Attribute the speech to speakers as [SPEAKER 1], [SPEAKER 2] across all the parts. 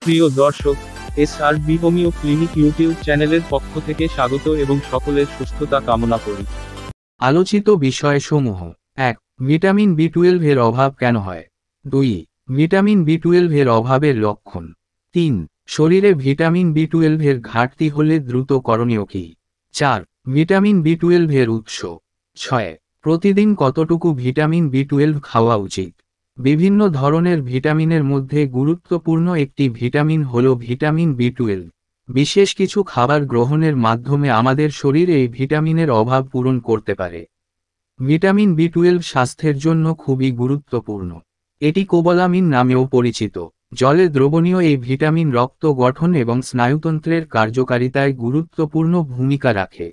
[SPEAKER 1] প্রিয় দর্শক, SRB homeo clinic YouTube চ্যানেলের পক্ষ থেকে স্বাগত এবং সকলের সুস্থতা কামনা করি।
[SPEAKER 2] আলোচিত বিষয়সমূহ: ১. ভিটামিন B12 এর অভাব কেন হয়? ২. ভিটামিন B12 এর অভাবের লক্ষণ। ৩. শরীরে ভিটামিন B12 এর ঘাটতি হলে দ্রুত করণীয় কী? ৪. ভিটামিন B12 এর উৎস। ৬. প্রতিদিন কতটুকু ভিটামিন B12 খাওয়া উচিত? বিভিন্ন ধরনের ভিটামিনের মধ্যে গুরুত্বপূর্ণ একটি ভিটামিন হল ভিটামিন B12। বিশেষ কিছু খাবার গ্রহণের মাধ্যমে আমাদের শরীর এই ভিটামিনের অভাব পূরণ করতে পারে। ভিটামিন B12 স্বাস্থ্যের জন্য খুবই গুরুত্বপূর্ণ। এটি কোবালামিন নামেও পরিচিত। জলে দ্রবণীয় এই ভিটামিন রক্ত গঠন এবং স্নায়ুতন্ত্রের কার্যকারিতায় গুরুত্বপূর্ণ ভূমিকা রাখে।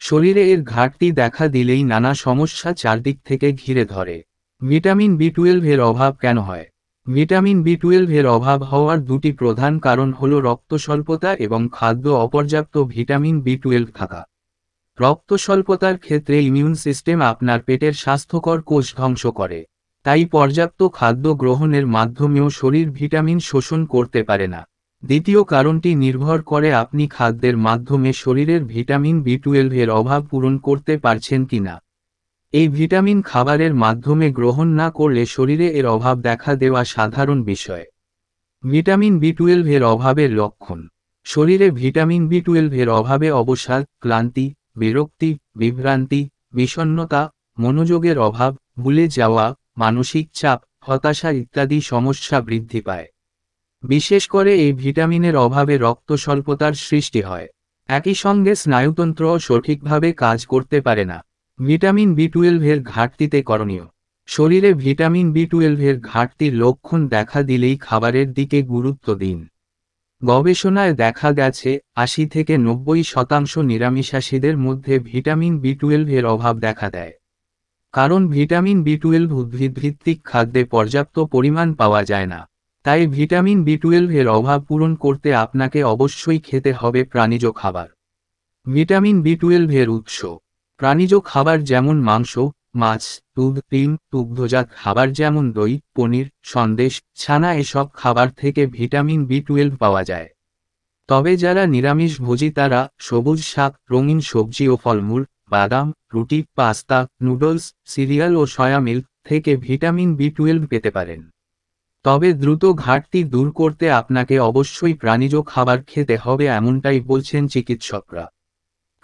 [SPEAKER 2] শরীরে এর ঘাটতি দেখা দিলেই নানা সমস্যা চারদিক থেকে ঘিরে ধরে। ভিটামিন B12 এর অভাব কেন হয়? ভিটামিন B12 এর অভাব হওয়ার দুটি প্রধান কারণ হল রক্তস্বল্পতা এবং খাদ্য অপর্যাপ্ত ভিটামিন B12 থাকা। রক্তস্বল্পতার ক্ষেত্রে ইমিউন সিস্টেম আপনার পেটের স্বাস্থ্যকর কোষ ধ্বংস করে, তাই পর্যাপ্ত খাদ্য গ্রহণের মাধ্যমেও শরীর ভিটামিন শোষণ করতে পারে না। দ্বিতীয় কারণটি নির্ভর করে আপনি খাদ্যের মাধ্যমে শরীরের ভিটামিন B12 এর অভাব পূরণ করতে পারছেন কিনা। এই ভিটামিন খাবারের মাধ্যমে গ্রহণ না করলে শরীরে এর অভাব দেখা দেওয়া সাধারণ বিষয়। ভিটামিন B12 এর অভাবের লক্ষণ। শরীরে ভিটামিন B12 এর অভাবে অবসাদ, ক্লান্তি, বিরক্তি, বিভ্রান্তি, বিষণ্ণতা, মনোযোগের অভাব, ভুলে যাওয়া, মানসিক চাপ, হতাশা ইত্যাদি সমস্যা বৃদ্ধি পায়। বিশেষ করে এই ভিটামিনের অভাবে রক্তস্বল্পতার সৃষ্টি হয়। একই সঙ্গে স্নায়ুতন্ত্রও সঠিকভাবে কাজ করতে পারে না। ভিটামিন B12 এর ঘাটতিতে করণীয়। শরীরে ভিটামিন B12 এর ঘাটতির লক্ষণ দেখা দিলেই খাবারের দিকে গুরুত্ব দিন। গবেষণায় দেখা গেছে ৮০ থেকে ৯০% নিরামিষাশীদের মধ্যে ভিটামিন B12 এর অভাব দেখা দেয়। কারণ ভিটামিন B12 উদ্ভিদভিত্তিক খাদ্যে পর্যাপ্ত পরিমাণ পাওয়া যায় না। তাই ভিটামিন B12 এর অভাব পূরণ করতে আপনাকে অবশ্যই খেতে হবে প্রাণীজ খাবার। ভিটামিন B12 এর উৎস। প্রাণীজ খাবার যেমন মাংস, মাছ, দুধ, ডিম, দুগ্ধজাত খাবার যেমন দই, পনির, সন্দেশ, ছানা এসব খাবার থেকে ভিটামিন B12 পাওয়া যায়। তবে যারা নিরামিষভোজী তারা সবুজ শাক, রঙিন সবজি ও ফলমূল, বাদাম, রুটি, পাস্তা, নুডলস, সিরিয়াল ও সয়া মিল্ক থেকে ভিটামিন B12 পেতে পারেন। তবে দ্রুত ঘাটতি দূর করতে আপনাকে অবশ্যই প্রাণীজ খাবার খেতে হবে এমনটাই বলছেন চিকিৎসকরা।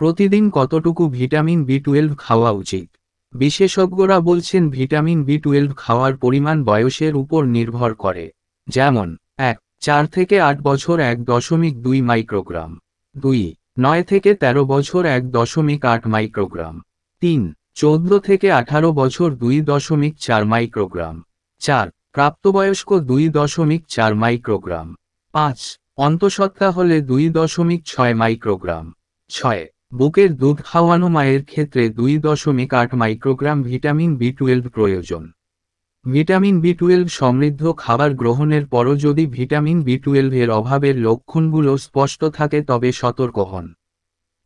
[SPEAKER 2] প্রতিদিন কতটুকু ভিটামিন B12 খাওয়া উচিত? বিশেষজ্ঞরা বলছেন ভিটামিন B12 খাওয়ার পরিমাণ বয়সের উপর নির্ভর করে। যেমন ১. ৪ থেকে ৮ বছর ১.২ মাইক্রোগ্রাম। ২. ৯ থেকে ১৩ বছর ১.৮ মাইক্রোগ্রাম। ৩. ১৪ থেকে ১৮ বছর ২.৪ মাইক্রোগ্রাম। ৪. প্রাপ্তবয়স্ক ২.৪ মাইক্রোগ্রাম। 5. অন্তঃসত্ত্বা হলে ২.৬ মাইক্রোগ্রাম। ৬. বুকের দুধ খাওয়ানো মায়ের ক্ষেত্রে ২.৮ মাইক্রোগ্রাম ভিটামিন B12 প্রয়োজন। ভিটামিন B12 সমৃদ্ধ খাবার গ্রহণের পরও যদি ভিটামিন B12 এর অভাবের লক্ষণগুলো স্পষ্ট থাকে তবে সতর্ক হন।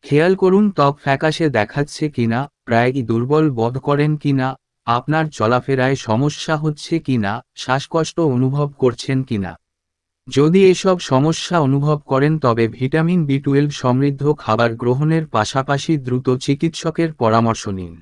[SPEAKER 2] খেয়াল করুন ত্বক ফ্যাকাশে দেখাচ্ছে কিনা, প্রায়ই দুর্বল বোধ করেন কিনা, আপনার চলাফেরায় সমস্যা হচ্ছে কিনা, শ্বাসকষ্ট অনুভব করছেন কিনা। যদি এসব সমস্যা অনুভব করেন তবে ভিটামিন B12 সমৃদ্ধ খাবার গ্রহণের পাশাপাশি দ্রুত চিকিৎসকের পরামর্শ নিন।